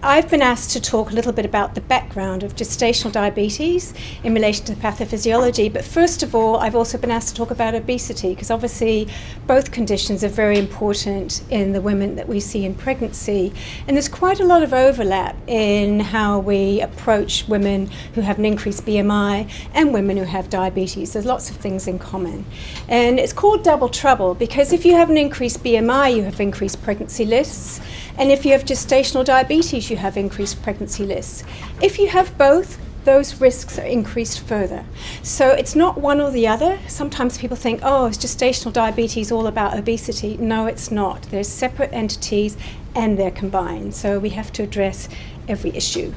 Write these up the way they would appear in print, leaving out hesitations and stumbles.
I've been asked to talk a little bit about the background of gestational diabetes in relation to the pathophysiology, but first of all, I've also been asked to talk about obesity, because obviously both conditions are very important in the women that we see in pregnancy, and there's quite a lot of overlap in how we approach women who have an increased BMI and women who have diabetes. There's lots of things in common, and it's called double trouble because if you have an increased BMI, you have increased pregnancy risks, and if you have gestational diabetes, you have increased pregnancy risks. If you have both, those risks are increased further. So it's not one or the other. Sometimes people think, oh, is gestational diabetes all about obesity? No, it's not. They're separate entities and they're combined. So we have to address every issue.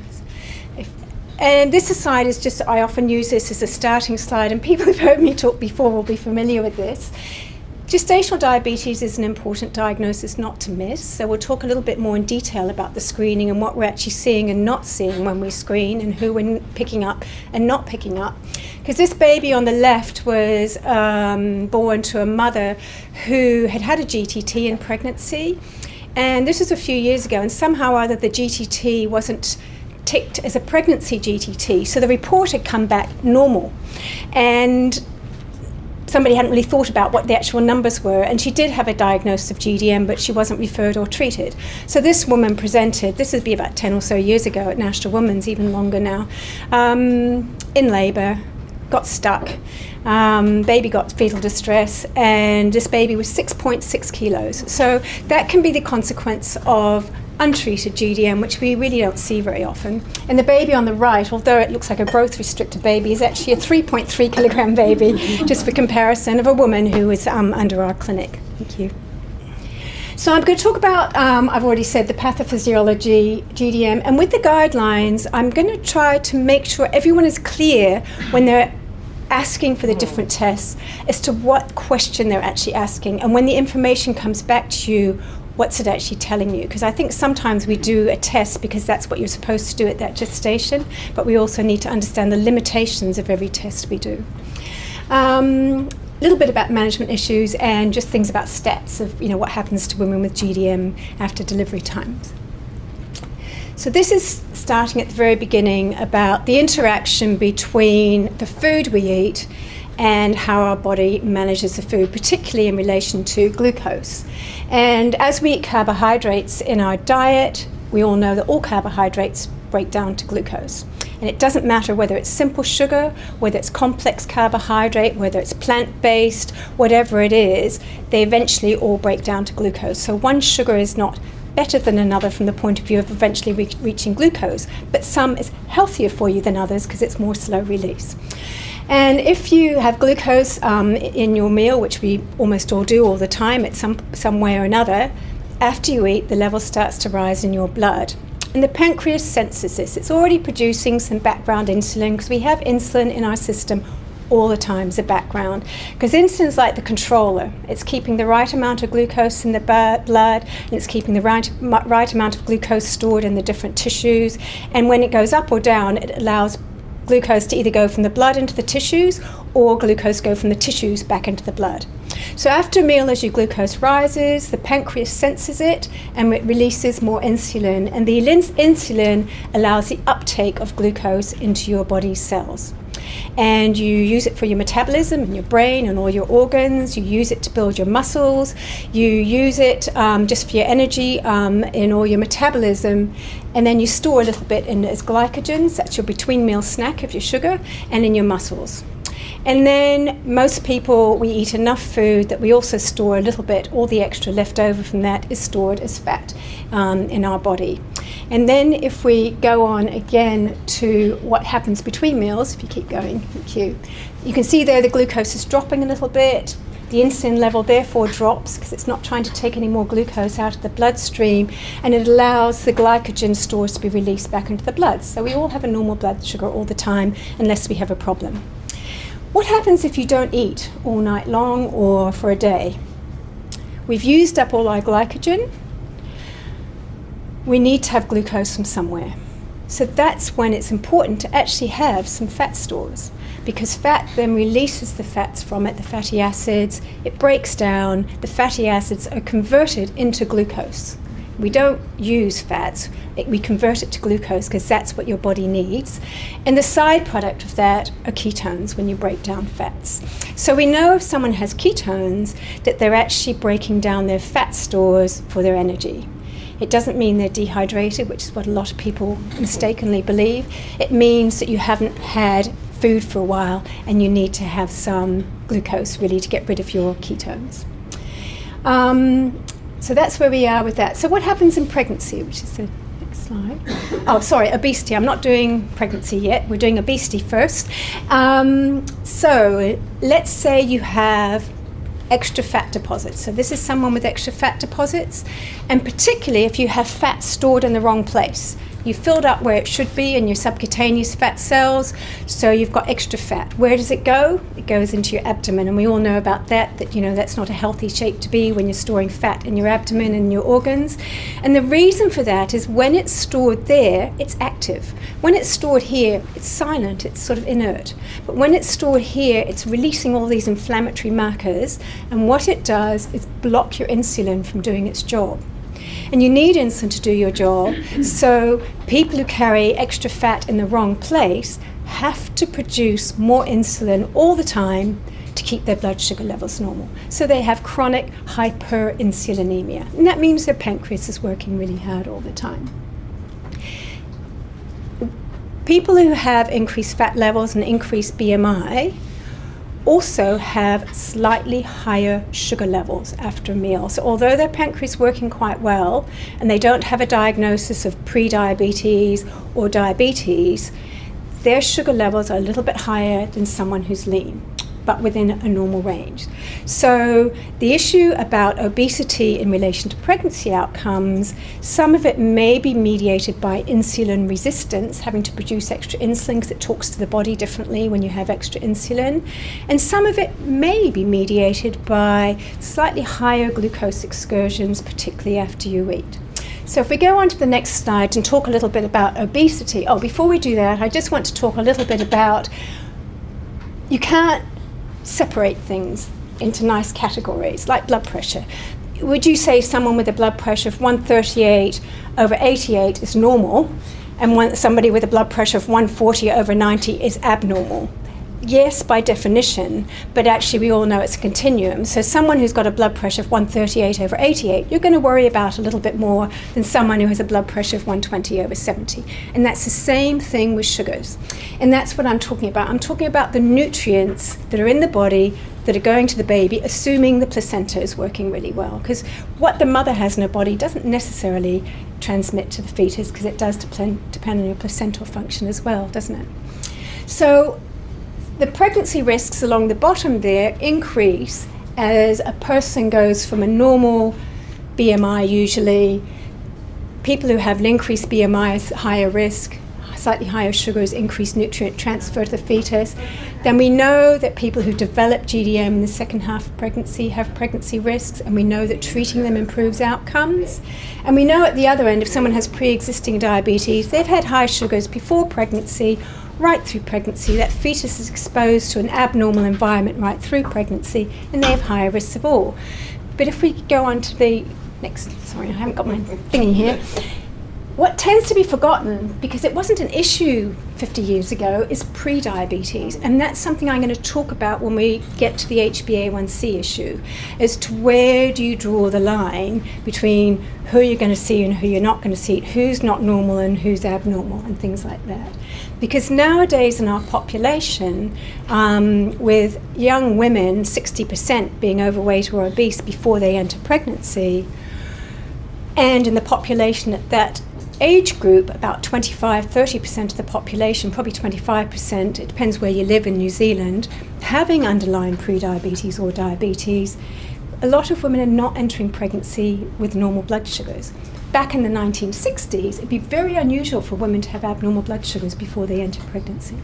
And this slide is just, I often use this as a starting slide, and people who've heard me talk before will be familiar with this. Gestational diabetes is an important diagnosis not to miss, so we'll talk a little bit more in detail about the screening and what we're actually seeing and not seeing when we screen and who we're picking up and not picking up. Because this baby on the left was born to a mother who had had a GTT in pregnancy, and this was a few years ago, and somehow or other the GTT wasn't ticked as a pregnancy GTT, so the report had come back normal. And somebody hadn't really thought about what the actual numbers were, and she did have a diagnosis of GDM, but she wasn't referred or treated. So this woman presented, this would be about 10 or so years ago at National Women's, even longer now, in labour, got stuck, baby got fetal distress, and this baby was 6.6 kilos. So that can be the consequence of untreated GDM, which we really don't see very often. And the baby on the right, although it looks like a growth-restricted baby, is actually a 3.3 kilogram baby, just for comparison, of a woman who is under our clinic. Thank you. So I'm going to talk about, I've already said, the pathophysiology, GDM, and with the guidelines, I'm going to try to make sure everyone is clear when they're asking for the different tests as to what question they're actually asking, and when the information comes back to you, what's it actually telling you? Because I think sometimes we do a test because that's what you're supposed to do at that gestation, but we also need to understand the limitations of every test we do. A little bit about management issues and just things about stats of what happens to women with GDM after delivery times. So this is starting at the very beginning about the interaction between the food we eat and how our body manages the food, particularly in relation to glucose. And as we eat carbohydrates in our diet, we all know that all carbohydrates break down to glucose. And it doesn't matter whether it's simple sugar, whether it's complex carbohydrate, whether it's plant-based, whatever it is, they eventually all break down to glucose. So one sugar is not better than another from the point of view of eventually reaching glucose, but some is healthier for you than others because it's more slow release. And if you have glucose in your meal, which we almost all do all the time at some way or another, after you eat, the level starts to rise in your blood. And the pancreas senses this. It's already producing some background insulin, because we have insulin in our system all the time as a background. Because insulin is like the controller. It's keeping the right amount of glucose in the blood, and it's keeping the right amount of glucose stored in the different tissues. And when it goes up or down, it allows glucose to either go from the blood into the tissues or glucose go from the tissues back into the blood. So after a meal, as your glucose rises, the pancreas senses it and it releases more insulin, and the insulin allows the uptake of glucose into your body's cells. And you use it for your metabolism in your brain and all your organs. You use it to build your muscles. You use it just for your energy in all your metabolism. And then you store a little bit in as glycogen. That's your between meal snack of your sugar, and in your muscles. And then most people, we eat enough food that we also store a little bit. All the extra left over from that is stored as fat in our body. And then if we go on again to what happens between meals, if you keep going, thank you. You can see there the glucose is dropping a little bit. The insulin level therefore drops because it's not trying to take any more glucose out of the bloodstream, and it allows the glycogen stores to be released back into the blood. So we all have a normal blood sugar all the time unless we have a problem. What happens if you don't eat all night long or for a day? We've used up all our glycogen. We need to have glucose from somewhere. So that's when it's important to actually have some fat stores, because fat then releases the fats from it, the fatty acids, it breaks down, the fatty acids are converted into glucose. We don't use fats. We convert it to glucose because that's what your body needs. And the side product of that are ketones when you break down fats. So we know if someone has ketones that they're actually breaking down their fat stores for their energy. It doesn't mean they're dehydrated, which is what a lot of people mistakenly believe. It means that you haven't had food for a while and you need to have some glucose really to get rid of your ketones. So that's where we are with that. So what happens in pregnancy, which is the next slide. Oh, sorry, obesity. I'm not doing pregnancy yet. We're doing obesity first. So let's say you have extra fat deposits. So this is someone with extra fat deposits, and particularly if you have fat stored in the wrong place. You filled up where it should be in your subcutaneous fat cells, so you've got extra fat. Where does it go? It goes into your abdomen, and we all know about that, that's not a healthy shape to be when you're storing fat in your abdomen and your organs. And the reason for that is when it's stored there, it's active. When it's stored here, it's silent, it's sort of inert. But when it's stored here, it's releasing all these inflammatory markers, and what it does is block your insulin from doing its job. And you need insulin to do your job, so people who carry extra fat in the wrong place have to produce more insulin all the time to keep their blood sugar levels normal. So they have chronic hyperinsulinemia, and that means their pancreas is working really hard all the time. People who have increased fat levels and increased BMI also have slightly higher sugar levels after a meal. So although their pancreas is working quite well and they don't have a diagnosis of pre-diabetes or diabetes, their sugar levels are a little bit higher than someone who's lean, but within a normal range. So the issue about obesity in relation to pregnancy outcomes, some of it may be mediated by insulin resistance, having to produce extra insulin because it talks to the body differently when you have extra insulin. And some of it may be mediated by slightly higher glucose excursions, particularly after you eat. So if we go on to the next slide and talk a little bit about obesity. Oh, before we do that, I just want to talk a little bit about, you can't separate things into nice categories, like blood pressure. Would you say someone with a blood pressure of 138 over 88 is normal, and somebody with a blood pressure of 140 over 90 is abnormal? Yes, by definition, but actually we all know it's a continuum. So someone who's got a blood pressure of 138 over 88, you're going to worry about a little bit more than someone who has a blood pressure of 120 over 70. And that's the same thing with sugars. And that's what I'm talking about. I'm talking about the nutrients that are in the body that are going to the baby, assuming the placenta is working really well. Because what the mother has in her body doesn't necessarily transmit to the fetus, because it does depend on your placental function as well, doesn't it? So the pregnancy risks along the bottom there increase as a person goes from a normal BMI usually. People who have an increased BMI is higher risk, slightly higher sugars, increased nutrient transfer to the fetus. Then we know that people who develop GDM in the second half of pregnancy have pregnancy risks, and we know that treating them improves outcomes. And we know at the other end, if someone has pre-existing diabetes, they've had high sugars before pregnancy, right through pregnancy, that fetus is exposed to an abnormal environment right through pregnancy, and they have higher risks of all. But if we go on to the next, sorry, I haven't got my thingy here. What tends to be forgotten, because it wasn't an issue 50 years ago, is pre-diabetes. And that's something I'm going to talk about when we get to the HbA1c issue, as to where do you draw the line between who you're going to see and who you're not going to see, who's not normal and who's abnormal, and things like that. Because nowadays in our population, with young women, 60% being overweight or obese before they enter pregnancy, and in the population at that age group, about 25-30% of the population, probably 25%, it depends where you live in New Zealand, having underlying pre-diabetes or diabetes, a lot of women are not entering pregnancy with normal blood sugars. Back in the 1960s, it'd be very unusual for women to have abnormal blood sugars before they enter pregnancy.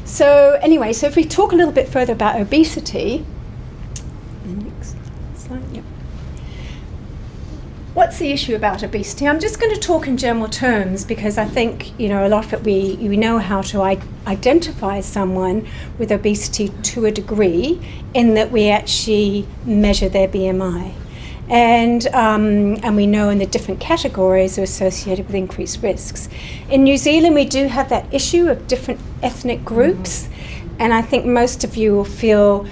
So anyway, so if we talk a little bit further about obesity, next slide, yep. What's the issue about obesity? I'm just going to talk in general terms, because I think, a lot of it we know how to identify someone with obesity to a degree, in that we actually measure their BMI. And we know in the different categories are associated with increased risks. In New Zealand, we do have that issue of different ethnic groups, and I think most of you will feel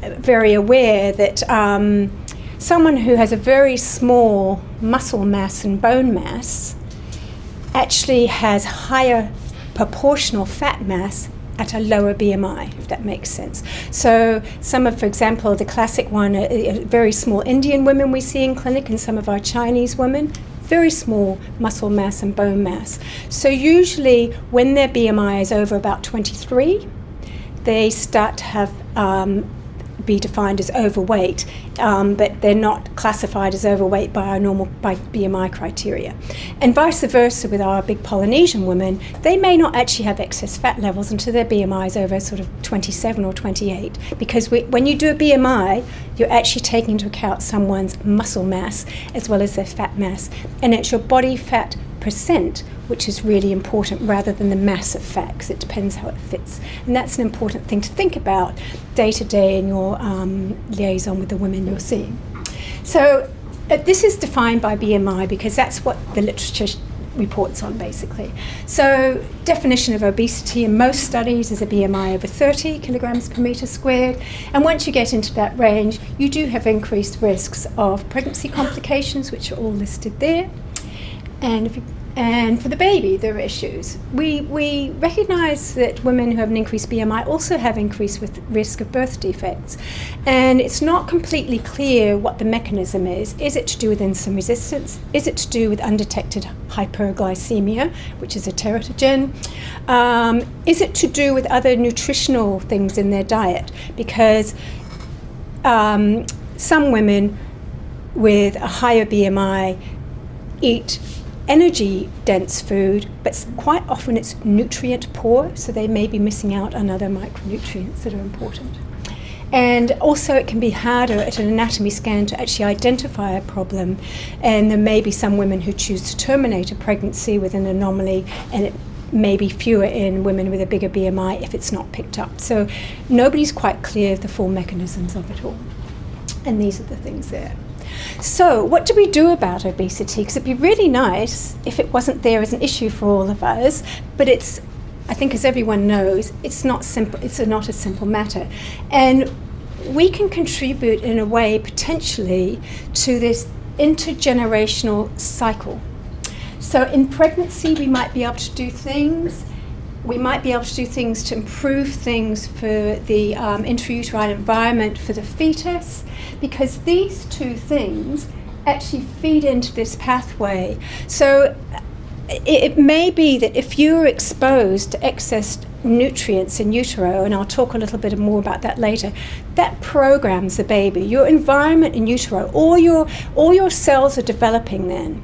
very aware that someone who has a very small muscle mass and bone mass actually has higher proportional fat mass at a lower BMI, if that makes sense. So for example, the classic one, very small Indian women we see in clinic, and some of our Chinese women, very small muscle mass and bone mass. So usually when their BMI is over about 23, they start to have be defined as overweight, but they're not classified as overweight by our normal BMI criteria. And vice versa with our big Polynesian women, they may not actually have excess fat levels until their BMI is over sort of 27 or 28, because when you do a BMI, you're actually taking into account someone's muscle mass as well as their fat mass, and it's your body fat percent which is really important, rather than the mass of fat, because it depends how it fits. And that's an important thing to think about day to day in your liaison with the women you're seeing. So this is defined by BMI because that's what the literature reports on, basically. So definition of obesity in most studies is a BMI over 30 kilograms per metre squared, and once you get into that range, you do have increased risks of pregnancy complications, which are all listed there. And for the baby, there are issues. We recognise that women who have an increased BMI also have increased risk of birth defects. And it's not completely clear what the mechanism is. Is it to do with insulin resistance? Is it to do with undetected hyperglycemia, which is a teratogen? Is it to do with other nutritional things in their diet? Because some women with a higher BMI eat energy-dense food, but quite often it's nutrient-poor, so they may be missing out on other micronutrients that are important. And also it can be harder at an anatomy scan to actually identify a problem, and there may be some women who choose to terminate a pregnancy with an anomaly, and it may be fewer in women with a bigger BMI if it's not picked up. So nobody's quite clear of the full mechanisms of it all. And these are the things there. So what do we do about obesity? Because it'd be really nice if it wasn't there as an issue for all of us, but it's, I think as everyone knows, it's not simple. It's not a simple matter. And we can contribute in a way potentially to this intergenerational cycle. So in pregnancy, we might be able to do things. We might be able to do things to improve things for the intrauterine environment for the fetus, because these two things actually feed into this pathway. So it may be that if you're exposed to excess nutrients in utero, and I'll talk a little bit more about that later, that programs the baby. Your environment in utero, all your cells are developing then.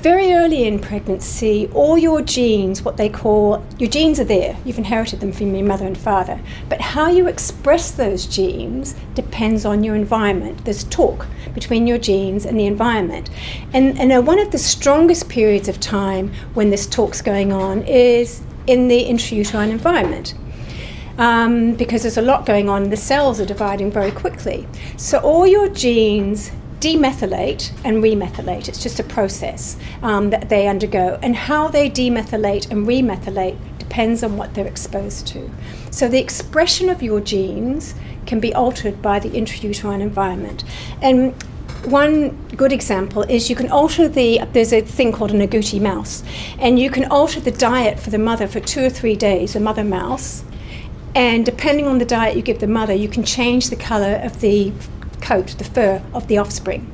Very early in pregnancy, all your genes, what they call, your genes are there. You've inherited them from your mother and father. But how you express those genes depends on your environment. There's talk between your genes and the environment. And one of the strongest periods of time when this talk's going on is in the intrauterine environment. Because there's a lot going on, the cells are dividing very quickly. So all your genes demethylate and remethylate. It's just a process that they undergo, and how they demethylate and remethylate depends on what they're exposed to. So the expression of your genes can be altered by the intrauterine environment. And one good example is you can alter there's a thing called an agouti mouse, and you can alter the diet for the mother for 2 or 3 days, a mother mouse, and depending on the diet you give the mother, you can change the color of the coat, the fur of the offspring.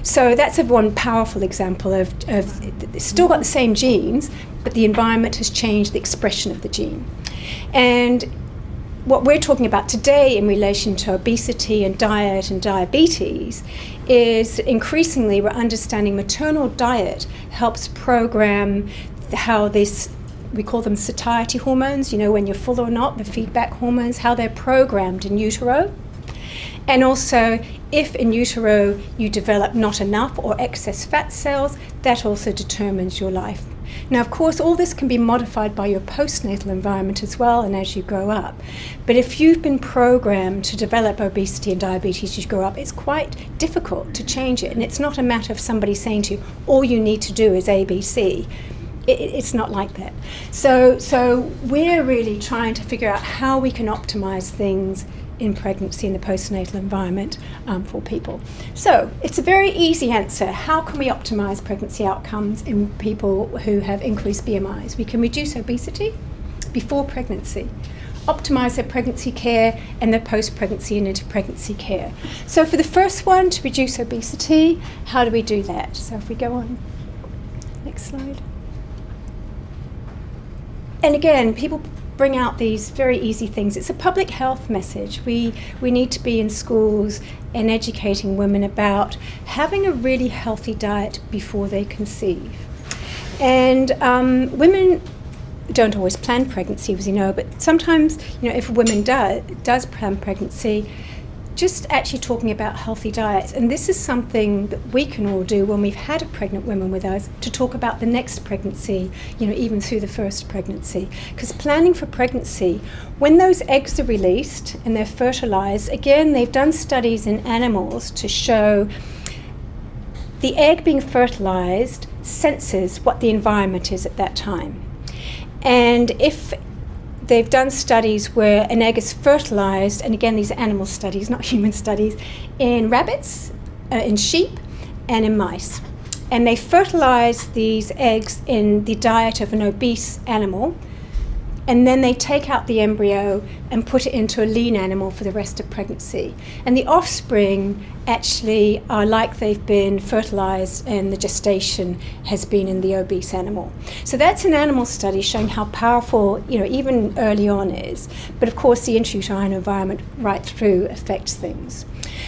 So that's one powerful example of it's still got the same genes, but the environment has changed the expression of the gene. And what we're talking about today in relation to obesity and diet and diabetes is increasingly we're understanding maternal diet helps program how this, we call them satiety hormones, when you're full or not, the feedback hormones, how they're programmed in utero. And also, if in utero you develop not enough or excess fat cells, that also determines your life. Now, of course, all this can be modified by your postnatal environment as well and as you grow up. But if you've been programmed to develop obesity and diabetes as you grow up, it's quite difficult to change it. And it's not a matter of somebody saying to you, all you need to do is ABC. It's not like that. So we're really trying to figure out how we can optimize things in pregnancy in the postnatal environment for people. So it's a very easy answer. How can we optimize pregnancy outcomes in people who have increased BMIs? We can reduce obesity before pregnancy, optimize their pregnancy care and their post-pregnancy and into pregnancy care. So for the first one, to reduce obesity, how do we do that? So if we go on, next slide. And again, people bring out these very easy things. It's a public health message. We need to be in schools and educating women about having a really healthy diet before they conceive. And women don't always plan pregnancy, as you know, but sometimes, if a woman does plan pregnancy, just actually talking about healthy diets. And this is something that we can all do when we've had a pregnant woman with us, to talk about the next pregnancy, even through the first pregnancy. Because planning for pregnancy, when those eggs are released and they're fertilized, again, they've done studies in animals to show the egg being fertilized senses what the environment is at that time. And if they've done studies where an egg is fertilized, and again, these are animal studies, not human studies, in rabbits, in sheep, and in mice. And they fertilize these eggs in the diet of an obese animal, and then they take out the embryo and put it into a lean animal for the rest of pregnancy. And the offspring actually are like they've been fertilized and the gestation has been in the obese animal. So that's an animal study showing how powerful, even early on is. But of course, the intrauterine environment right through affects things.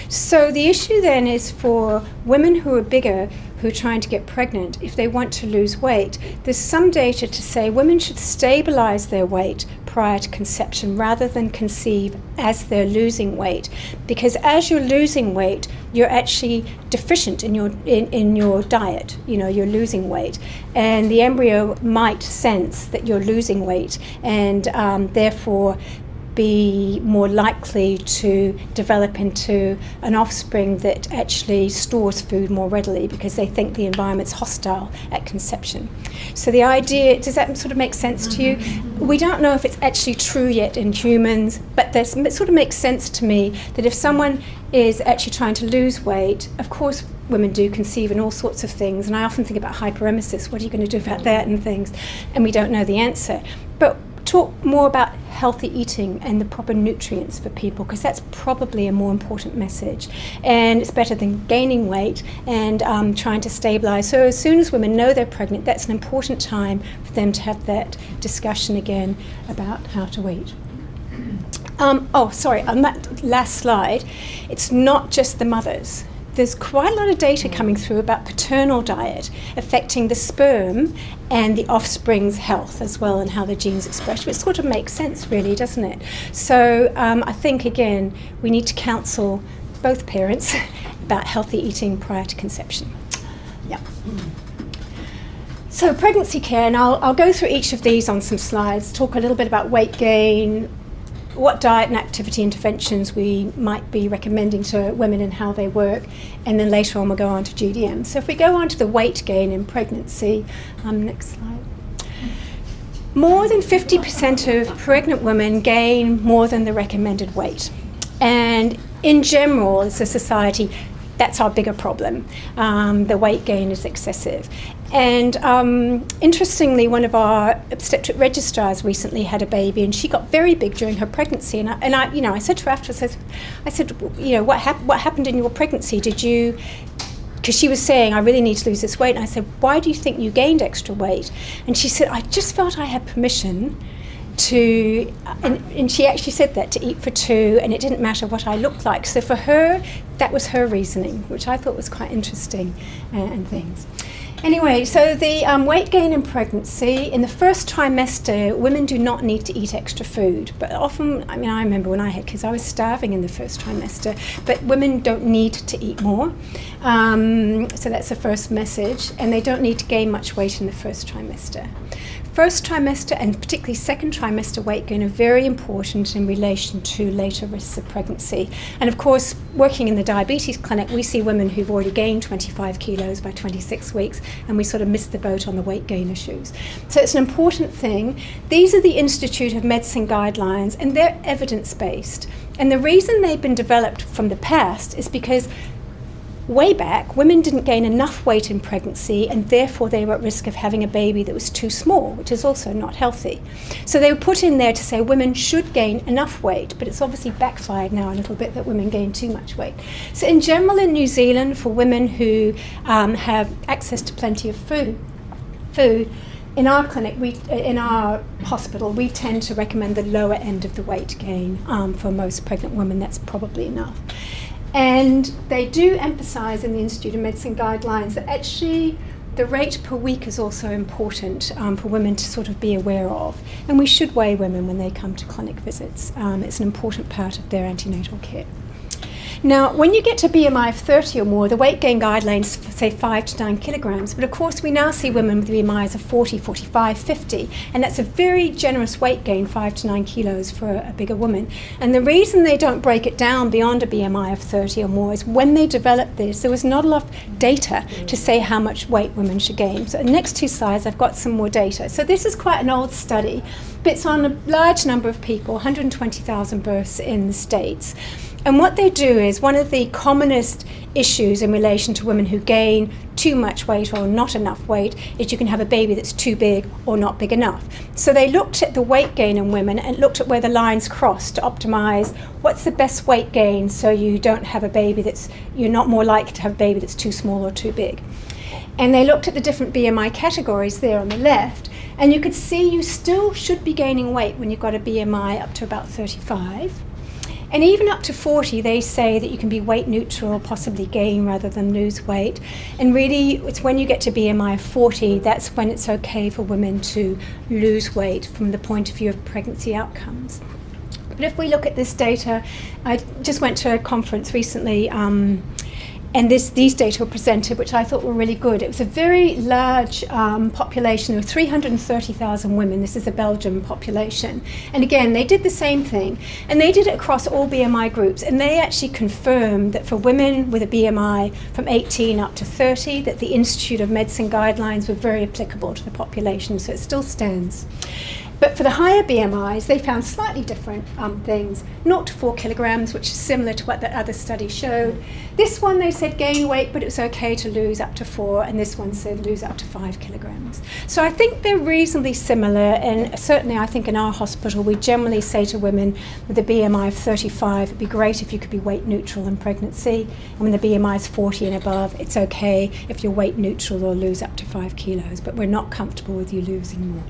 So the issue then is for women who are bigger, who are trying to get pregnant, if they want to lose weight, there's some data to say women should stabilize their weight prior to conception rather than conceive as they're losing weight. Because as you're losing weight, you're actually deficient in your diet. You're losing weight. And the embryo might sense that you're losing weight and therefore be more likely to develop into an offspring that actually stores food more readily because they think the environment's hostile at conception. So the idea, does that sort of make sense to you? We don't know if it's actually true yet in humans, but it sort of makes sense to me that if someone is actually trying to lose weight, of course women do conceive in all sorts of things, and I often think about hyperemesis, what are you going to do about that and things, and we don't know the answer. But talk more about healthy eating and the proper nutrients for people, because that's probably a more important message, and it's better than gaining weight and trying to stabilize. So as soon as women know they're pregnant, that's an important time for them to have that discussion again about how to eat. On that last slide, it's not just the mothers. There's quite a lot of data coming through about paternal diet affecting the sperm and the offspring's health as well, and how the genes express. It sort of makes sense, really, doesn't it? So I think, again, we need to counsel both parents about healthy eating prior to conception. Yeah. So pregnancy care, and I'll go through each of these on some slides, talk a little bit about weight gain, what diet and activity interventions we might be recommending to women and how they work, and then later on we'll go on to GDM. So if we go on to the weight gain in pregnancy, next slide. More than 50% of pregnant women gain more than the recommended weight. And in general, as a society, that's our bigger problem. The weight gain is excessive. And interestingly, one of our obstetric registrars recently had a baby, and she got very big during her pregnancy. And I said to her afterwards, I said, what happened in your pregnancy? Did you? Because she was saying, I really need to lose this weight. And I said, why do you think you gained extra weight? And she said, I just felt I had permission to, and she actually said that, to eat for two, and it didn't matter what I looked like. So for her, that was her reasoning, which I thought was quite interesting and things. Anyway, so the weight gain in pregnancy, in the first trimester, women do not need to eat extra food. But often, I mean, I remember when I had kids, I was starving in the first trimester, but women don't need to eat more. So that's the first message, and they don't need to gain much weight in the first trimester. First trimester and particularly second trimester weight gain are very important in relation to later risks of pregnancy. And of course, working in the diabetes clinic, we see women who've already gained 25 kilos by 26 weeks, and we sort of miss the boat on the weight gain issues. So it's an important thing. These are the Institute of Medicine guidelines, and they're evidence-based. And the reason they've been developed from the past is because way back, women didn't gain enough weight in pregnancy, and therefore they were at risk of having a baby that was too small, which is also not healthy. So they were put in there to say women should gain enough weight, but it's obviously backfired now a little bit that women gain too much weight. So in general in New Zealand, for women who have access to plenty of food, in our clinic, in our hospital, we tend to recommend the lower end of the weight gain. For most pregnant women, that's probably enough. And they do emphasise in the Institute of Medicine guidelines that actually the rate per week is also important for women to sort of be aware of. And we should weigh women when they come to clinic visits. It's an important part of their antenatal care. Now, when you get to BMI of 30 or more, the weight gain guidelines say 5 to 9 kilograms. But of course, we now see women with BMIs of 40, 45, 50. And that's a very generous weight gain, 5 to 9 kilos for a bigger woman. And the reason they don't break it down beyond a BMI of 30 or more is when they developed this, there was not enough data to say how much weight women should gain. So the next two slides, I've got some more data. So this is quite an old study, but it's on a large number of people, 120,000 births in the States. And what they do is, one of the commonest issues in relation to women who gain too much weight or not enough weight is you can have a baby that's too big or not big enough. So they looked at the weight gain in women and looked at where the lines cross to optimize what's the best weight gain so you don't have a baby you're not more likely to have a baby that's too small or too big. And they looked at the different BMI categories there on the left, and you could see you still should be gaining weight when you've got a BMI up to about 35. And even up to 40, they say that you can be weight neutral, possibly gain rather than lose weight. And really, it's when you get to BMI of 40, that's when it's okay for women to lose weight from the point of view of pregnancy outcomes. But if we look at this data, I just went to a conference recently, and these data were presented, which I thought were really good. It was a very large population of 330,000 women. This is a Belgian population. And again, they did the same thing. And they did it across all BMI groups. And they actually confirmed that for women with a BMI from 18 up to 30, that the Institute of Medicine guidelines were very applicable to the population. So it still stands. But for the higher BMIs, they found slightly different things. 0 to 4 kilograms, which is similar to what the other study showed. This one, they said gain weight, but it was okay to lose up to 4, and this one said lose up to 5 kilograms. So I think they're reasonably similar, and certainly I think in our hospital, we generally say to women with a BMI of 35, it'd be great if you could be weight neutral in pregnancy, and when the BMI is 40 and above, it's okay if you're weight neutral or lose up to 5 kilos, but we're not comfortable with you losing more.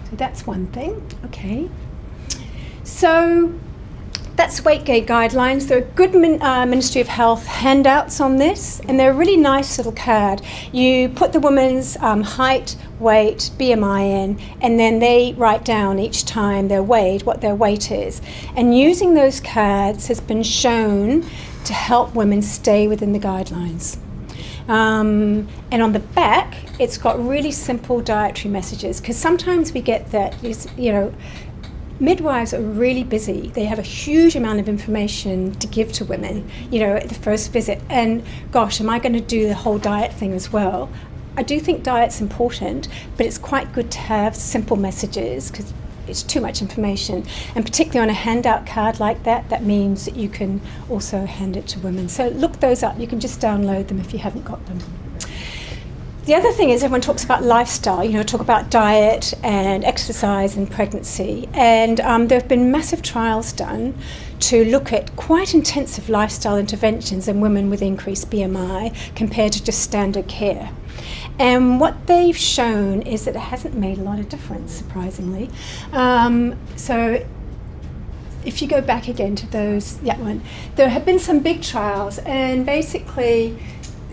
So that's one thing, okay. So that's weight gain guidelines. There are good Ministry of Health handouts on this, and they're a really nice little card. You put the woman's height, weight, BMI in, and then they write down each time they're weighed what their weight is. And using those cards has been shown to help women stay within the guidelines. And on the back, it's got really simple dietary messages, because sometimes we get that, midwives are really busy. They have a huge amount of information to give to women, at the first visit. And gosh, am I going to do the whole diet thing as well? I do think diet's important, but it's quite good to have simple messages, because it's too much information. And particularly on a handout card like that, that means that you can also hand it to women. So look those up. You can just download them if you haven't got them. The other thing is everyone talks about lifestyle, talk about diet and exercise and pregnancy. And there have been massive trials done to look at quite intensive lifestyle interventions in women with increased BMI compared to just standard care. And what they've shown is that it hasn't made a lot of difference, surprisingly. So if you go back again to that one, there have been some big trials, and basically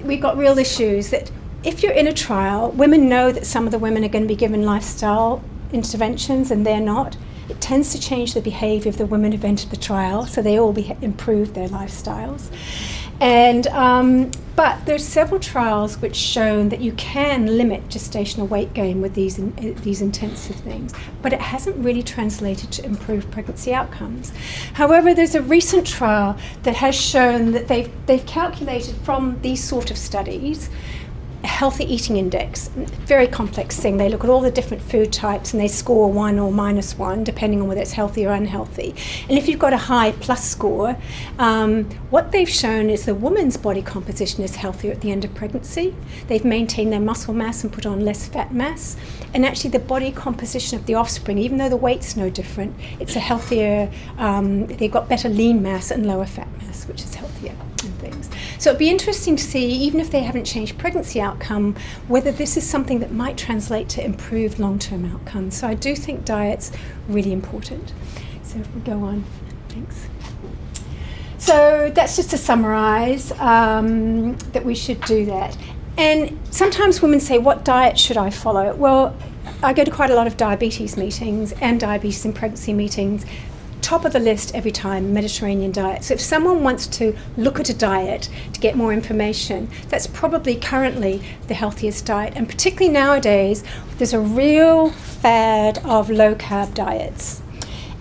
we've got real issues that if you're in a trial, women know that some of the women are going to be given lifestyle interventions and they're not. It tends to change the behaviour of the women who've entered the trial, so they all improve their lifestyles. And but there's several trials which shown that you can limit gestational weight gain with these intensive things, but it hasn't really translated to improved pregnancy outcomes. However, there's a recent trial that has shown that they've calculated from these sort of studies a healthy eating index, very complex thing. They look at all the different food types and they score 1 or -1 depending on whether it's healthy or unhealthy. And if you've got a high plus score, what they've shown is the woman's body composition is healthier at the end of pregnancy. They've maintained their muscle mass and put on less fat mass. And actually the body composition of the offspring, even though the weight's no different, it's a healthier, they've got better lean mass and lower fat mass, which is healthier and things. So it'd be interesting to see, even if they haven't changed pregnancy outcome, whether this is something that might translate to improved long-term outcomes. So I do think diet's really important. So if we go on, thanks. So that's just to summarise that we should do that. And sometimes women say, what diet should I follow? Well, I go to quite a lot of diabetes meetings and diabetes and pregnancy meetings. Top of the list every time, Mediterranean diet. So if someone wants to look at a diet to get more information, that's probably currently the healthiest diet. And particularly nowadays, there's a real fad of low-carb diets.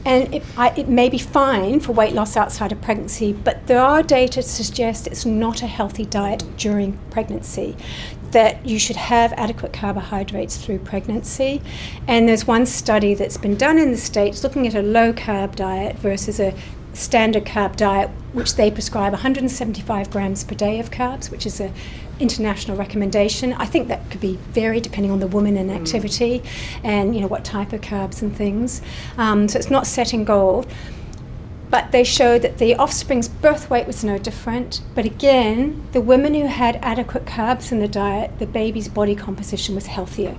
And it may be fine for weight loss outside of pregnancy, but there are data to suggest it's not a healthy diet during pregnancy, that you should have adequate carbohydrates through pregnancy. And there's one study that's been done in the States looking at a low-carb diet versus a standard carb diet, which they prescribe 175 grams per day of carbs, which is an international recommendation. I think that could be varied depending on the woman and activity and what type of carbs and things. So it's not set in gold. But they showed that the offspring's birth weight was no different. But again, the women who had adequate carbs in the diet, the baby's body composition was healthier.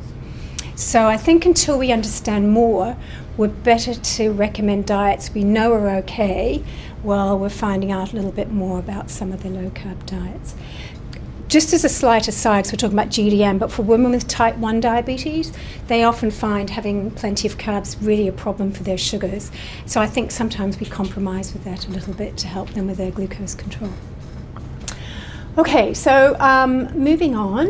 So I think until we understand more, we're better to recommend diets we know are okay while we're finding out a little bit more about some of the low-carb diets. Just as a slight aside, so we're talking about GDM, but for women with type 1 diabetes, they often find having plenty of carbs really a problem for their sugars. So I think sometimes we compromise with that a little bit to help them with their glucose control. Okay, so moving on.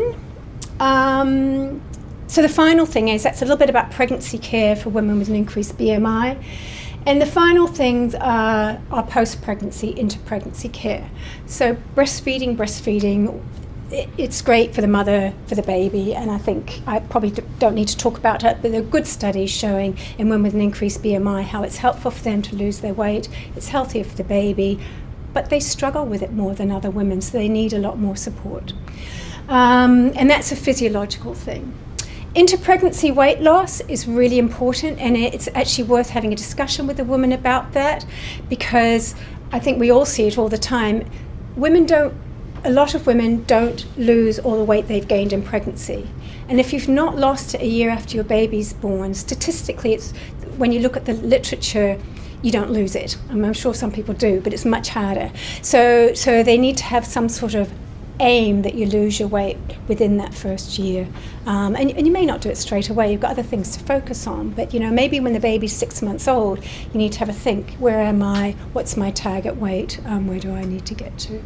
So the final thing is, that's a little bit about pregnancy care for women with an increased BMI. And the final things are post-pregnancy, into pregnancy care. So breastfeeding, it's great for the mother, for the baby, and I think I probably don't need to talk about it, but there are good studies showing in women with an increased BMI how it's helpful for them to lose their weight, it's healthier for the baby, but they struggle with it more than other women, so they need a lot more support. And that's a physiological thing. Inter-pregnancy weight loss is really important, and it's actually worth having a discussion with the woman about that, because I think we all see it all the time. A lot of women don't lose all the weight they've gained in pregnancy. And if you've not lost it a year after your baby's born, statistically, it's when you look at the literature, you don't lose it. I'm sure some people do, but it's much harder. So they need to have some sort of aim that you lose your weight within that first year. And you may not do it straight away, you've got other things to focus on, but maybe when the baby's 6 months old, you need to have a think, where am I, what's my target weight, where do I need to get to?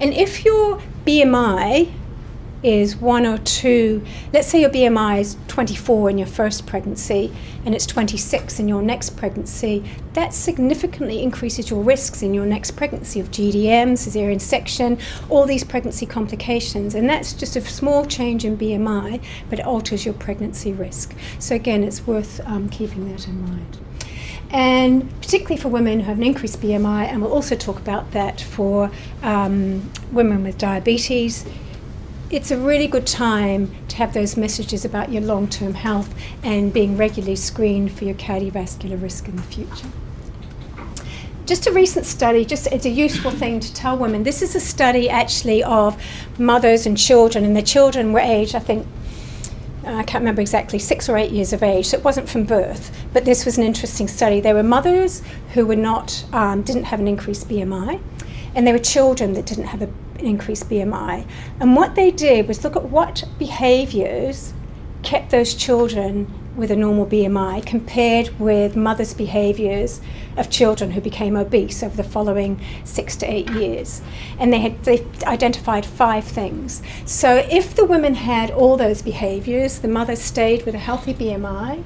And if your BMI is 1 or 2, let's say your BMI is 24 in your first pregnancy and it's 26 in your next pregnancy, that significantly increases your risks in your next pregnancy of GDM, cesarean section, all these pregnancy complications. And that's just a small change in BMI, but it alters your pregnancy risk. So again, it's worth keeping that in mind. And particularly for women who have an increased BMI, and we'll also talk about that for women with diabetes, it's a really good time to have those messages about your long-term health and being regularly screened for your cardiovascular risk in the future. Just a recent study, it's a useful thing to tell women. This is a study actually of mothers and children, and the children were aged, I think, I can't remember exactly, 6 or 8 years of age, so it wasn't from birth, but this was an interesting study. There were mothers who were didn't have an increased BMI, and there were children that didn't have an increased BMI. And what they did was look at what behaviours kept those children with a normal BMI compared with mothers' behaviours of children who became obese over the following 6 to 8 years. And they identified 5 things. So if the women had all those behaviours, the mother stayed with a healthy BMI,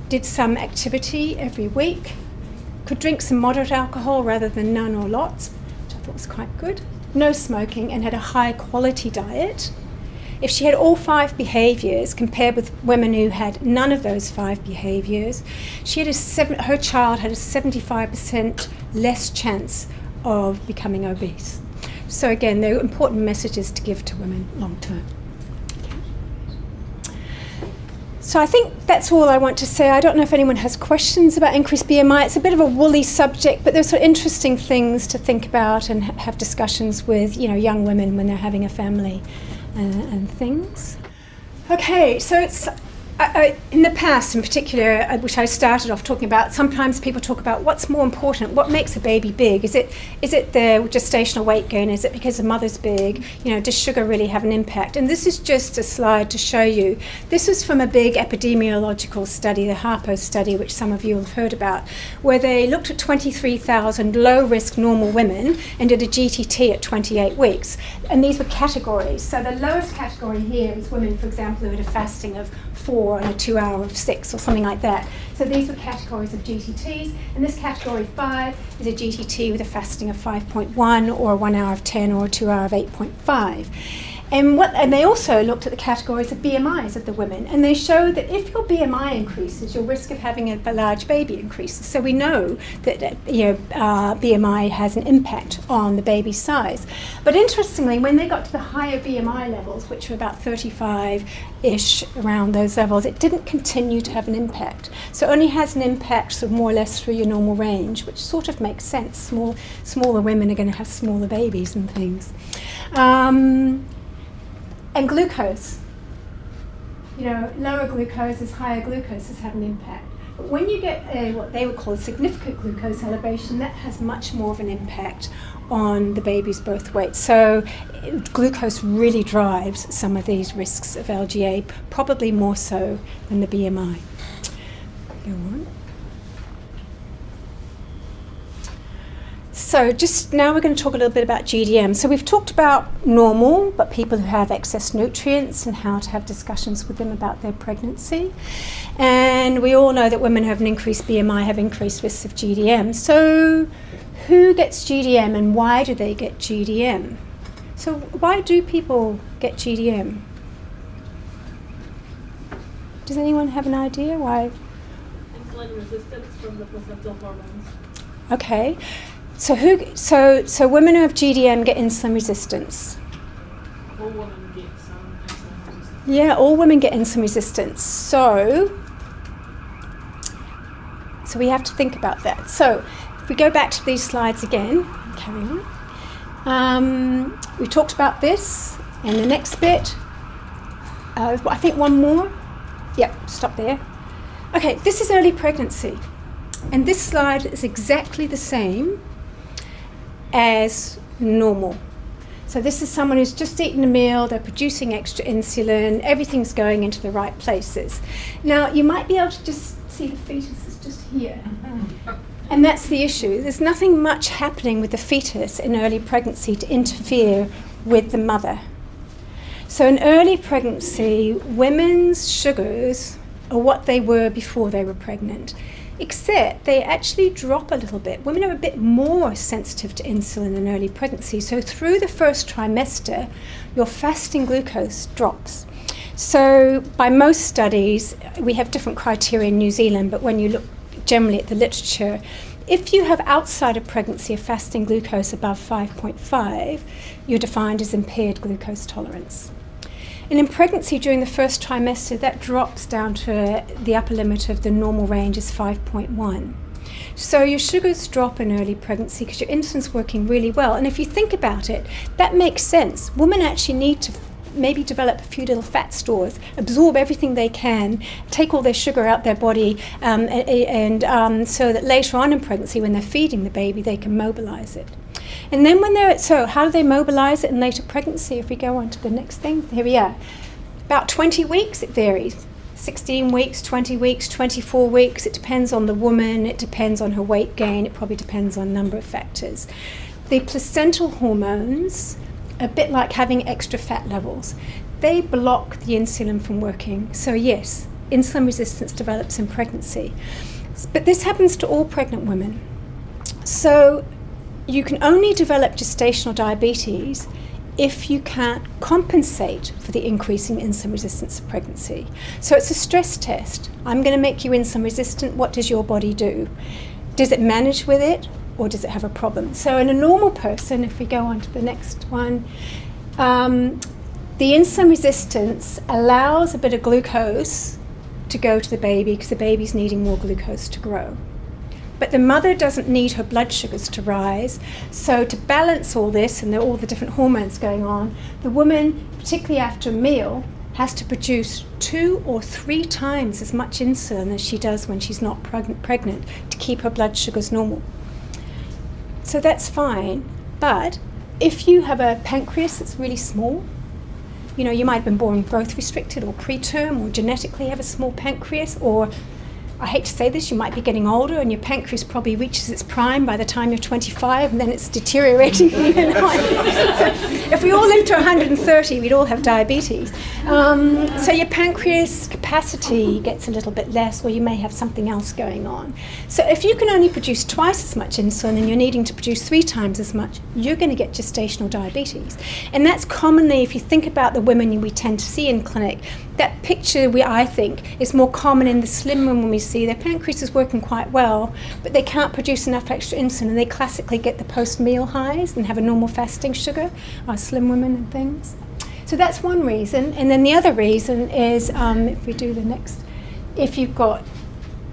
did some activity every week, could drink some moderate alcohol rather than none or lots, which I thought was quite good, no smoking, and had a high quality diet. If she had all 5 behaviours compared with women who had none of those 5 behaviours, her child had a 75% less chance of becoming obese. So again, they're important messages to give to women long term. So I think that's all I want to say. I don't know if anyone has questions about increased BMI. It's a bit of a woolly subject, but there's sort of interesting things to think about and have discussions with, young women when they're having a family and things. Okay, so it's in the past, in particular, which I started off talking about, sometimes people talk about what's more important, what makes a baby big? Is it the gestational weight gain? Is it because the mother's big? Does sugar really have an impact? And this is just a slide to show you. This is from a big epidemiological study, the HARPO study, which some of you have heard about, where they looked at 23,000 low-risk normal women and did a GTT at 28 weeks. And these were categories. So the lowest category here is women, for example, who had a fasting of 4 and a 2 hour of 6 or something like that. So these were categories of GTTs, and this category 5 is a GTT with a fasting of 5.1 or a 1 hour of 10 or a 2 hour of 8.5. And they also looked at the categories of BMIs of the women, and they showed that if your BMI increases, your risk of having a large baby increases. So we know that BMI has an impact on the baby's size. But interestingly, when they got to the higher BMI levels, which were about 35-ish, around those levels, it didn't continue to have an impact. So it only has an impact sort of more or less through your normal range, which sort of makes sense. Smaller women are going to have smaller babies and things. And glucose, lower glucose is higher glucose has had an impact. But when you get what they would call a significant glucose elevation, that has much more of an impact on the baby's birth weight. So glucose really drives some of these risks of LGA, probably more so than the BMI. Go on. So just now we're going to talk a little bit about GDM. So we've talked about normal, but people who have excess nutrients and how to have discussions with them about their pregnancy. And we all know that women who have an increased BMI have increased risks of GDM. So who gets GDM and why do they get GDM? So why do people get GDM? Does anyone have an idea why? Insulin resistance from the placental hormones. Okay. So women who have GDM get insulin resistance. All women get some insulin resistance. Yeah, all women get insulin resistance. So we have to think about that. So if we go back to these slides again, carry on. We talked about this, and the next bit, I think one more. Yep, stop there. Okay, this is early pregnancy. And this slide is exactly the same as normal. So this is someone who's just eaten a meal, they're producing extra insulin, everything's going into the right places. Now, you might be able to just see the fetus is just here. And that's the issue. There's nothing much happening with the fetus in early pregnancy to interfere with the mother. So in early pregnancy, women's sugars are what they were before they were pregnant, except they actually drop a little bit. Women are a bit more sensitive to insulin in early pregnancy. So through the first trimester, your fasting glucose drops. So by most studies, we have different criteria in New Zealand, but when you look generally at the literature, if you have outside of pregnancy a fasting glucose above 5.5, you're defined as impaired glucose tolerance. And in pregnancy during the first trimester, that drops down to the upper limit of the normal range is 5.1. So your sugars drop in early pregnancy because your insulin's working really well. And if you think about it, that makes sense. Women actually need to maybe develop a few little fat stores, absorb everything they can, take all their sugar out their body, and so that later on in pregnancy, when they're feeding the baby, they can mobilize it. And then so how do they mobilize it in later pregnancy? If we go on to the next thing, here we are. About 20 weeks, it varies. 16 weeks, 20 weeks, 24 weeks. It depends on the woman. It depends on her weight gain. It probably depends on a number of factors. The placental hormones, a bit like having extra fat levels, they block the insulin from working. So yes, insulin resistance develops in pregnancy. But this happens to all pregnant women. So you can only develop gestational diabetes if you can't compensate for the increasing insulin resistance of pregnancy. So it's a stress test. I'm going to make you insulin resistant. What does your body do? Does it manage with it, or does it have a problem? So in a normal person, if we go on to the next one, the insulin resistance allows a bit of glucose to go to the baby because the baby's needing more glucose to grow. But the mother doesn't need her blood sugars to rise. So to balance all this and all the different hormones going on, the woman, particularly after a meal, has to produce 2 or 3 times as much insulin as she does when she's not pregnant to keep her blood sugars normal. So that's fine. But if you have a pancreas that's really small, you might have been born growth restricted or preterm or genetically have a small pancreas, or I hate to say this, you might be getting older and your pancreas probably reaches its prime by the time you're 25 and then it's deteriorating. If we all lived to 130, we'd all have diabetes. So your pancreas capacity gets a little bit less, or you may have something else going on. So if you can only produce twice as much insulin and you're needing to produce 3 times as much, you're going to get gestational diabetes. And that's commonly, if you think about the women we tend to see in clinic, that picture, I think, is more common in the slim women we see. Their pancreas is working quite well, but they can't produce enough extra insulin, and they classically get the post-meal highs and have a normal fasting sugar, slim women and things. So that's one reason. And then the other reason is, if we do the next, if you've got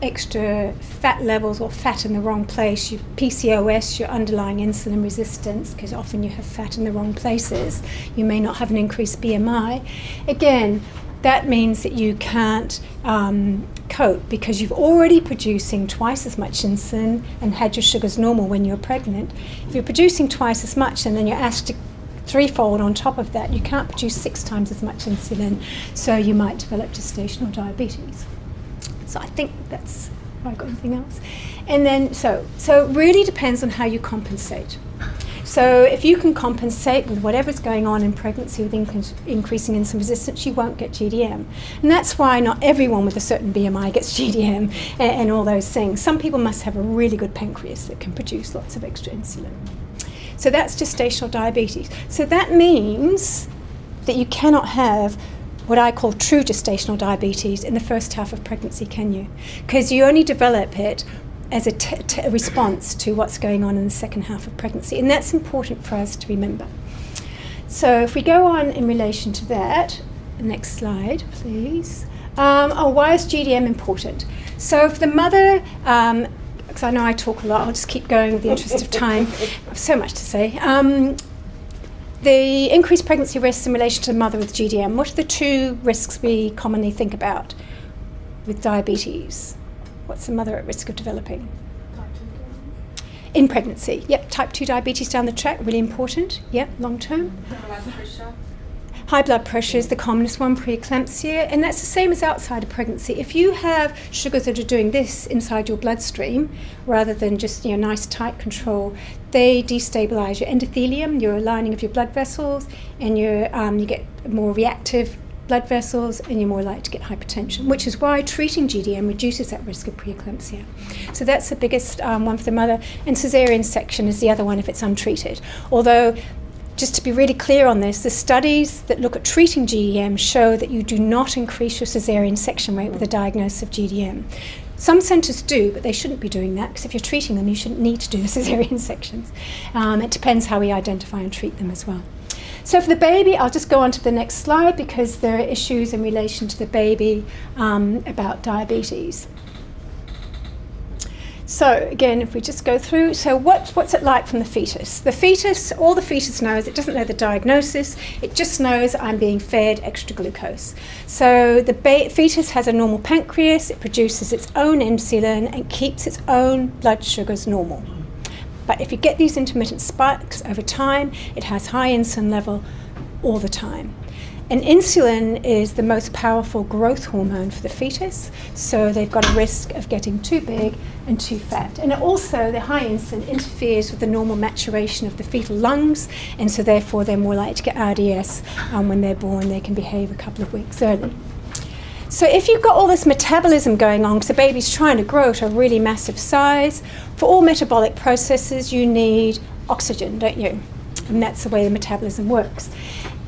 extra fat levels or fat in the wrong place, your PCOS, your underlying insulin resistance, because often you have fat in the wrong places, you may not have an increased BMI. Again, that means that you can't cope because you're already producing twice as much insulin and had your sugars normal when you're pregnant. If you're producing twice as much and then you're asked to threefold on top of that, you can't produce 6 times as much insulin, so you might develop gestational diabetes. So I think that's, have I got anything else? And then, so it really depends on how you compensate. So if you can compensate with whatever's going on in pregnancy with increasing insulin resistance, you won't get GDM. And that's why not everyone with a certain BMI gets GDM and all those things. Some people must have a really good pancreas that can produce lots of extra insulin. So that's gestational diabetes. So that means that you cannot have what I call true gestational diabetes in the first half of pregnancy, can you? Because you only develop it as a response to what's going on in the second half of pregnancy. And that's important for us to remember. So if we go on in relation to that, next slide, please. Why is GDM important? So if the mother, because I know I talk a lot, I'll just keep going with the interest of time. I have so much to say. The increased pregnancy risks in relation to the mother with GDM, what are the 2 risks we commonly think about with diabetes? What's the mother at risk of developing? In pregnancy. Yep, type 2 diabetes down the track, really important. Yep, long term. High blood pressure is the commonest one, preeclampsia, and that's the same as outside of pregnancy. If you have sugars that are doing this inside your bloodstream, rather than just nice tight control, they destabilize your endothelium, your lining of your blood vessels, and you get more reactive blood vessels, and you're more likely to get hypertension, which is why treating GDM reduces that risk of preeclampsia. So that's the biggest one for the mother, and caesarean section is the other one if it's untreated. Although, just to be really clear on this, the studies that look at treating GDM show that you do not increase your caesarean section rate with a diagnosis of GDM. Some centres do, but they shouldn't be doing that, because if you're treating them, you shouldn't need to do the caesarean sections. It depends how we identify and treat them as well. So for the baby, I'll just go on to the next slide because there are issues in relation to the baby about diabetes. So again, if we just go through, so what's it like from the fetus? The fetus, all the fetus knows, it doesn't know the diagnosis, it just knows I'm being fed extra glucose. So the fetus has a normal pancreas, it produces its own insulin and keeps its own blood sugars normal. But if you get these intermittent spikes over time, it has high insulin level all the time. And insulin is the most powerful growth hormone for the fetus, so they've got a risk of getting too big and too fat. And also, the high insulin interferes with the normal maturation of the fetal lungs, and so therefore they're more likely to get RDS when they're born. They can behave a couple of weeks early. So if you've got all this metabolism going on, because the baby's trying to grow to a really massive size, for all metabolic processes you need oxygen, don't you? And that's the way the metabolism works.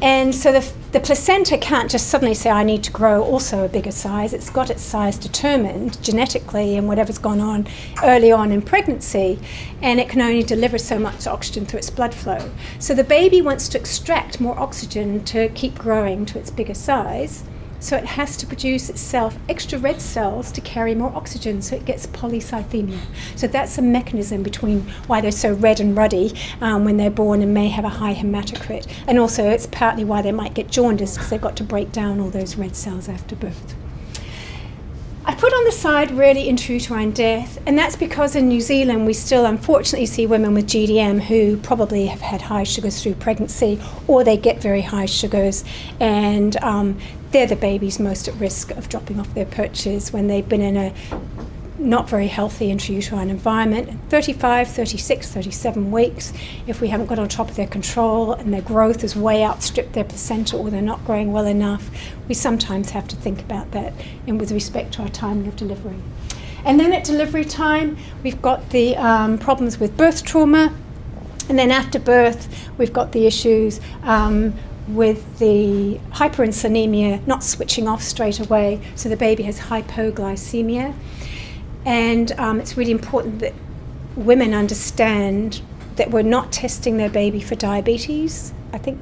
And so the placenta can't just suddenly say, I need to grow also a bigger size. It's got its size determined genetically and whatever's gone on early on in pregnancy, and it can only deliver so much oxygen through its blood flow. So the baby wants to extract more oxygen to keep growing to its bigger size. So it has to produce itself extra red cells to carry more oxygen, so it gets polycythemia. So that's a mechanism between why they're so red and ruddy when they're born and may have a high hematocrit. And also it's partly why they might get jaundice, because they've got to break down all those red cells after birth. I put on the side really intrauterine death, and that's because in New Zealand we still unfortunately see women with GDM who probably have had high sugars through pregnancy, or they get very high sugars, and they're the babies most at risk of dropping off their perches when they've been in a not very healthy intrauterine environment. 35, 36, 37 weeks, if we haven't got on top of their control and their growth has way outstripped their placenta, or they're not growing well enough, we sometimes have to think about that and with respect to our timing of delivery. And then at delivery time, we've got the problems with birth trauma, and then after birth, we've got the issues with the hyperinsulinemia not switching off straight away, so the baby has hypoglycemia. And it's really important that women understand that we're not testing their baby for diabetes. I think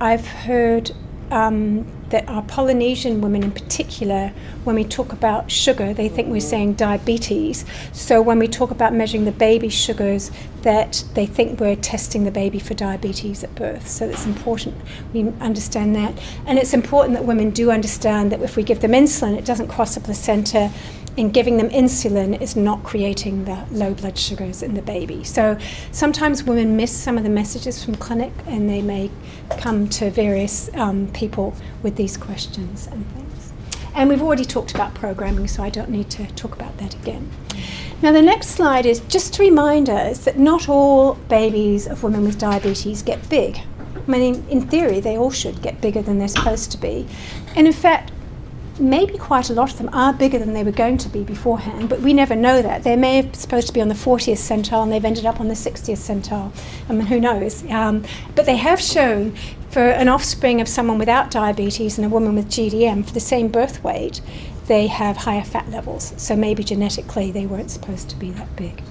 I've heard that our Polynesian women in particular, when we talk about sugar, they think we're saying diabetes. So when we talk about measuring the baby's sugars, that they think we're testing the baby for diabetes at birth. So it's important we understand that. And it's important that women do understand that if we give them insulin, it doesn't cross the placenta, and giving them insulin is not creating the low blood sugars in the baby. So sometimes women miss some of the messages from clinic, and they may come to various people with these questions and things. And we've already talked about programming, so I don't need to talk about that again. Now the next slide is just to remind us that not all babies of women with diabetes get big. I mean, in theory, they all should get bigger than they're supposed to be. And in fact, maybe quite a lot of them are bigger than they were going to be beforehand, but we never know that. They may have supposed to be on the 40th centile and they've ended up on the 60th centile. I mean, who knows? But they have shown for an offspring of someone without diabetes and a woman with GDM, for the same birth weight, they have higher fat levels. So maybe genetically they weren't supposed to be that big.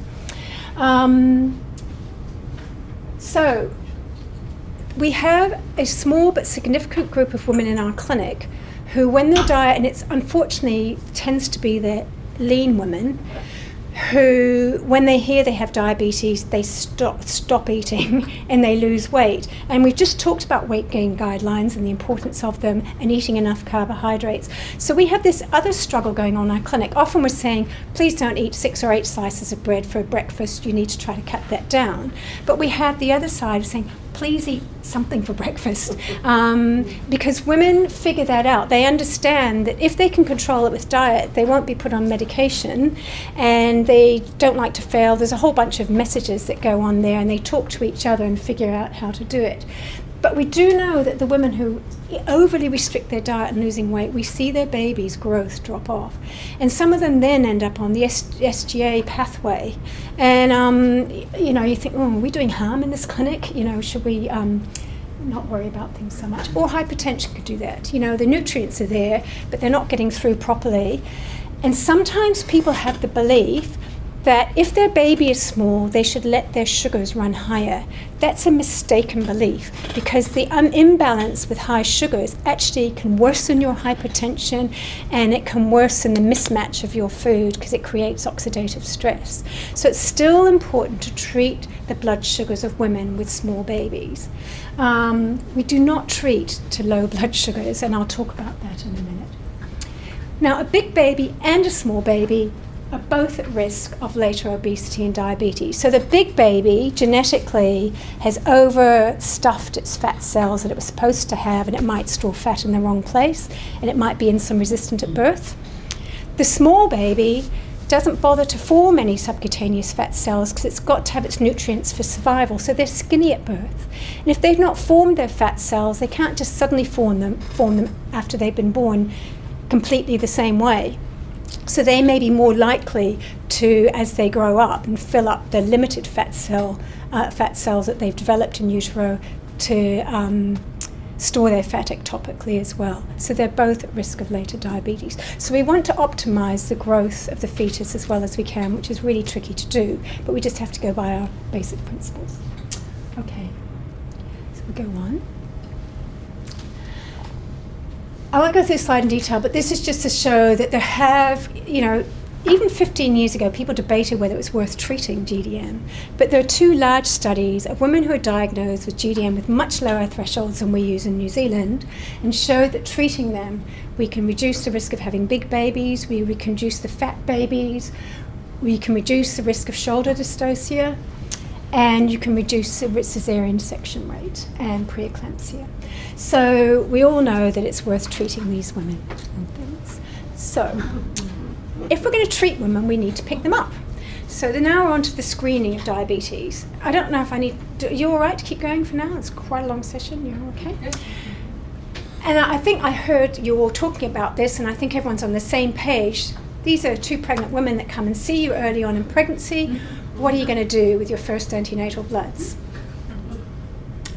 So we have a small but significant group of women in our clinic who, when they diet, and it's unfortunately tends to be the lean women, who, when they hear they have diabetes, they stop eating and they lose weight. And we've just talked about weight gain guidelines and the importance of them and eating enough carbohydrates. So we have this other struggle going on in our clinic. Often we're saying, please don't eat 6 or 8 slices of bread for breakfast. You need to try to cut that down. But we have the other side of saying, please eat something for breakfast, because women figure that out. They understand that if they can control it with diet, they won't be put on medication, and they don't like to fail. There's a whole bunch of messages that go on there, and they talk to each other and figure out how to do it. But we do know that the women who overly restrict their diet and losing weight, we see their babies' growth drop off. And some of them then end up on the SGA pathway. And, you think, are we doing harm in this clinic? Should we not worry about things so much? Or hypertension could do that. The nutrients are there, but they're not getting through properly. And sometimes people have the belief that if their baby is small, they should let their sugars run higher. That's a mistaken belief, because the imbalance with high sugars actually can worsen your hypertension, and it can worsen the mismatch of your food because it creates oxidative stress. So it's still important to treat the blood sugars of women with small babies. We do not treat to low blood sugars, and I'll talk about that in a minute. Now, a big baby and a small baby are both at risk of later obesity and diabetes. So the big baby genetically has overstuffed its fat cells that it was supposed to have, and it might store fat in the wrong place, and it might be insulin resistant at birth. The small baby doesn't bother to form any subcutaneous fat cells because it's got to have its nutrients for survival, so they're skinny at birth. And if they've not formed their fat cells, they can't just suddenly form them after they've been born completely the same way. So they may be more likely to, as they grow up and fill up the limited fat cells that they've developed in utero, to store their fat ectopically as well. So they're both at risk of later diabetes. So we want to optimize the growth of the fetus as well as we can, which is really tricky to do, but we just have to go by our basic principles. Okay, so we go on. I won't go through this slide in detail, but this is just to show that there have, even 15 years ago, people debated whether it was worth treating GDM. But there are 2 large studies of women who are diagnosed with GDM with much lower thresholds than we use in New Zealand, and show that treating them, we can reduce the risk of having big babies, we can reduce the fat babies, we can reduce the risk of shoulder dystocia, and you can reduce the cesarean section rate and preeclampsia. So we all know that it's worth treating these women and things. So if we're going to treat women, we need to pick them up. So now we're on to the screening of diabetes. I don't know if are you all right to keep going for now? It's quite a long session. You're okay? Yeah. And I think I heard you all talking about this, and I think everyone's on the same page. These are 2 pregnant women that come and see you early on in pregnancy. What are you going to do with your first antenatal bloods?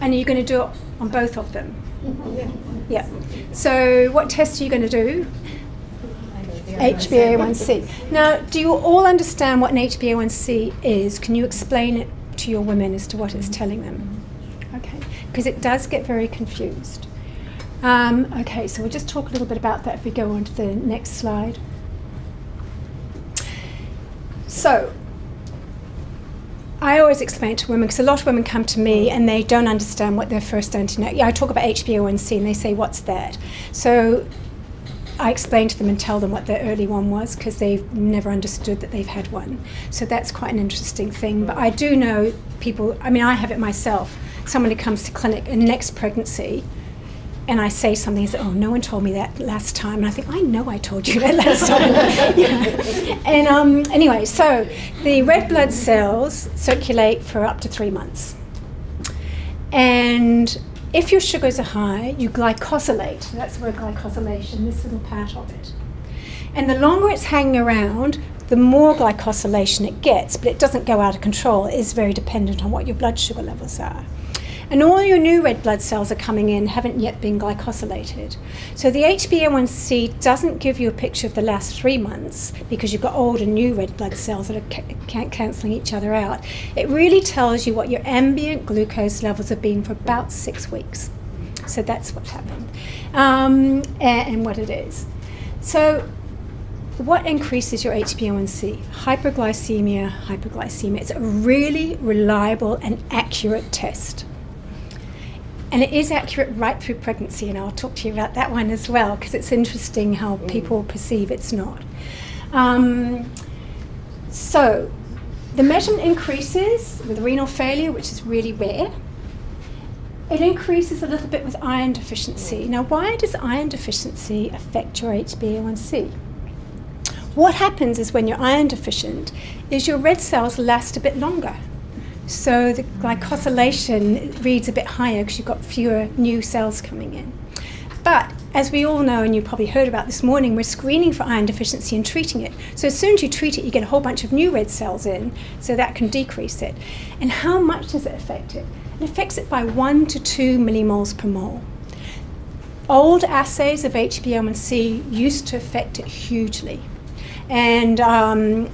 And are you going to do it on both of them? Yeah. So what test are you going to do? HbA1c. Now, do you all understand what an HbA1c is? Can you explain it to your women as to what it's telling them? Okay, because it does get very confused. Okay, so we'll just talk a little bit about that if we go on to the next slide. So, I always explain it to women, because a lot of women come to me and they don't understand what their first antenatal... I talk about HbA1c and they say, what's that? So I explain to them and tell them what their early one was, because they've never understood that they've had one. So that's quite an interesting thing. But I do know people, I have it myself. Someone who comes to clinic in next pregnancy, and I say something, he says, oh, no one told me that last time. And I think, I know I told you that last time. And anyway, so the red blood cells circulate for up to 3 months. And if your sugars are high, you glycosylate. So that's where glycosylation, this little part of it. And the longer it's hanging around, the more glycosylation it gets, but it doesn't go out of control. It is very dependent on what your blood sugar levels are. And all your new red blood cells are coming in haven't yet been glycosylated. So the HbA1c doesn't give you a picture of the last 3 months, because you've got old and new red blood cells that are cancelling each other out. It really tells you what your ambient glucose levels have been for about 6 weeks. So that's what's happened, and what it is. So what increases your HbA1c? Hyperglycemia. It's a really reliable and accurate test. And it is accurate right through pregnancy, and I'll talk to you about that one as well, because it's interesting how people perceive it's not. So the measurement increases with renal failure, which is really rare. It increases a little bit with iron deficiency. Now, why does iron deficiency affect your HbA1c? What happens is when you're iron deficient is your red cells last a bit longer. So the glycosylation reads a bit higher because you've got fewer new cells coming in. But as we all know, and you probably heard about this morning, we're screening for iron deficiency and treating it. So as soon as you treat it, you get a whole bunch of new red cells in, so that can decrease it. And how much does it affect it? It affects it by 1 to 2 millimoles per mole. Old assays of HbA1c used to affect it hugely. And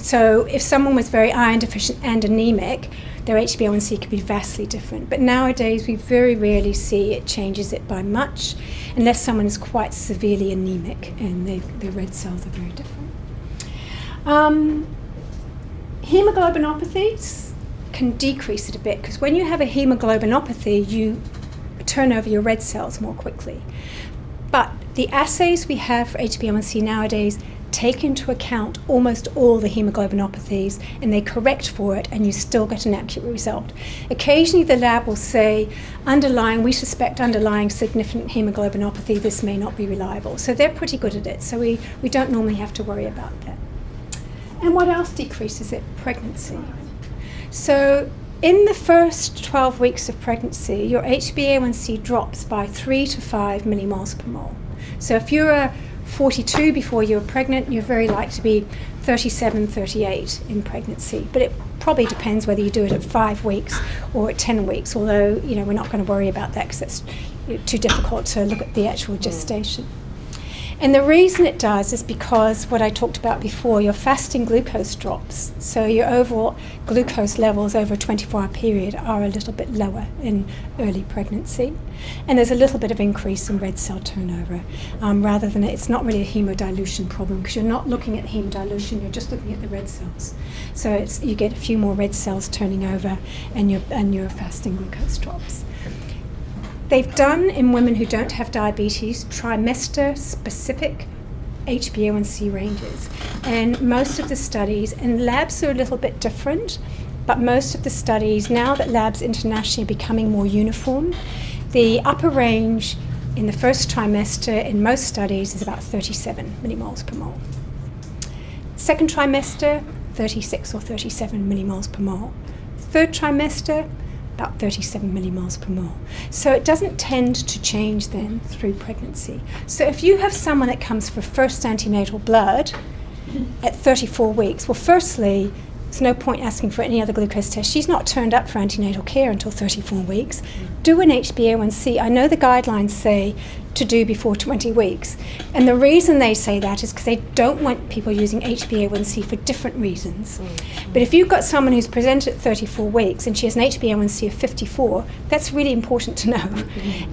so if someone was very iron deficient and anemic, their HbA1c could be vastly different. But nowadays, we very rarely see it changes it by much, unless someone is quite severely anemic and their red cells are very different. Hemoglobinopathies can decrease it a bit, because when you have a hemoglobinopathy, you turn over your red cells more quickly. But the assays we have for HbA1c nowadays take into account almost all the hemoglobinopathies, and they correct for it, and you still get an accurate result. Occasionally the lab will say, we suspect underlying significant hemoglobinopathy, this may not be reliable. So they're pretty good at it, so we don't normally have to worry about that. And what else decreases it? Pregnancy. So in the first 12 weeks of pregnancy, your HbA1c drops by 3 to 5 millimoles per mole. So if you're 42 before you're pregnant, you're very likely to be 37, 38 in pregnancy. But it probably depends whether you do it at 5 weeks or at 10 weeks, although we're not going to worry about that because it's too difficult to look at the actual gestation. And the reason it does is because what I talked about before, your fasting glucose drops. So your overall glucose levels over a 24-hour period are a little bit lower in early pregnancy. And there's a little bit of increase in red cell turnover, rather than it's not really a hemodilution problem because you're not looking at hemodilution, you're just looking at the red cells. So you get a few more red cells turning over and your fasting glucose drops. They've done, in women who don't have diabetes, trimester-specific HbA1c ranges. And most of the studies, and labs are a little bit different, but most of the studies, now that labs internationally are becoming more uniform, the upper range in the first trimester in most studies is about 37 millimoles per mole. Second trimester, 36 or 37 millimoles per mole. Third trimester, about 37 millimoles per mole. So it doesn't tend to change then through pregnancy. So if you have someone that comes for first antenatal blood at 34 weeks, well, firstly, there's no point asking for any other glucose test. She's not turned up for antenatal care until 34 weeks. Do an HbA1c. I know the guidelines say to do before 20 weeks. And the reason they say that is because they don't want people using HbA1c for different reasons. But if you've got someone who's presented at 34 weeks and she has an HbA1c of 54, that's really important to know.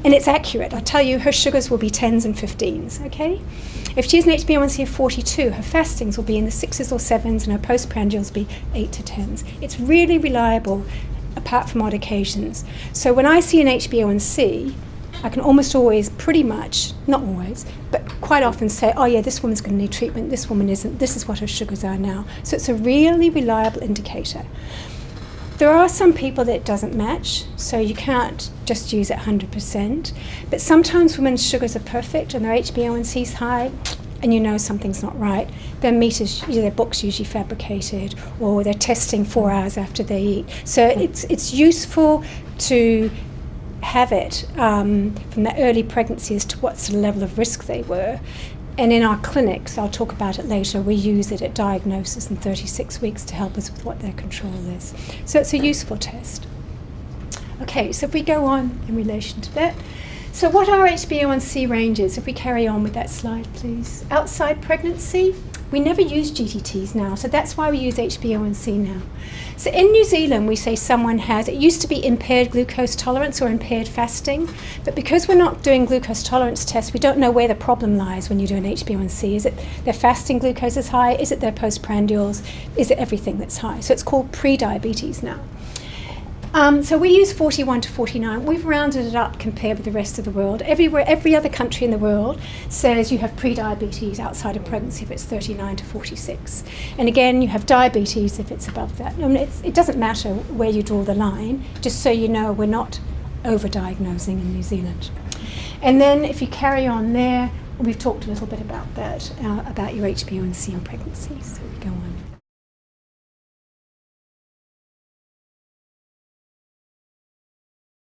And it's accurate. I tell you, her sugars will be 10s and 15s, okay? If she has an HbA1c of 42, her fastings will be in the 6s or 7s and her postprandials will be 8 to 10s. It's really reliable, apart from odd occasions. So when I see an HbA1c, I can almost always, pretty much, not always, but quite often say, oh yeah, this woman's going to need treatment, this woman isn't, this is what her sugars are now. So it's a really reliable indicator. There are some people that it doesn't match, so you can't just use it 100%. But sometimes women's sugars are perfect and their HbA1c is high, and you know something's not right. Their meters, their book's usually fabricated, or they're testing 4 hours after they eat. So it's useful to have it from the early pregnancy as to what's the level of risk they were. And in our clinics, I'll talk about it later, we use it at diagnosis in 36 weeks to help us with what their control is. So it's a useful test. Okay, so if we go on in relation to that. So what are HbA1c ranges? If we carry on with that slide, please. Outside pregnancy, we never use GTTs now, so that's why we use HbA1c now. So in New Zealand, we say someone has, it used to be impaired glucose tolerance or impaired fasting, but because we're not doing glucose tolerance tests, we don't know where the problem lies when you do an HbA1c. Is it their fasting glucose is high? Is it their postprandials? Is it everything that's high? So it's called pre-diabetes now. So we use 41 to 49. We've rounded it up compared with the rest of the world. Every other country in the world says you have pre-diabetes outside of pregnancy if it's 39 to 46. And again, you have diabetes if it's above that. I mean, it doesn't matter where you draw the line, just so you know we're not over-diagnosing in New Zealand. And then if you carry on there, we've talked a little bit about that, about your HbA1c in pregnancy. So we go on.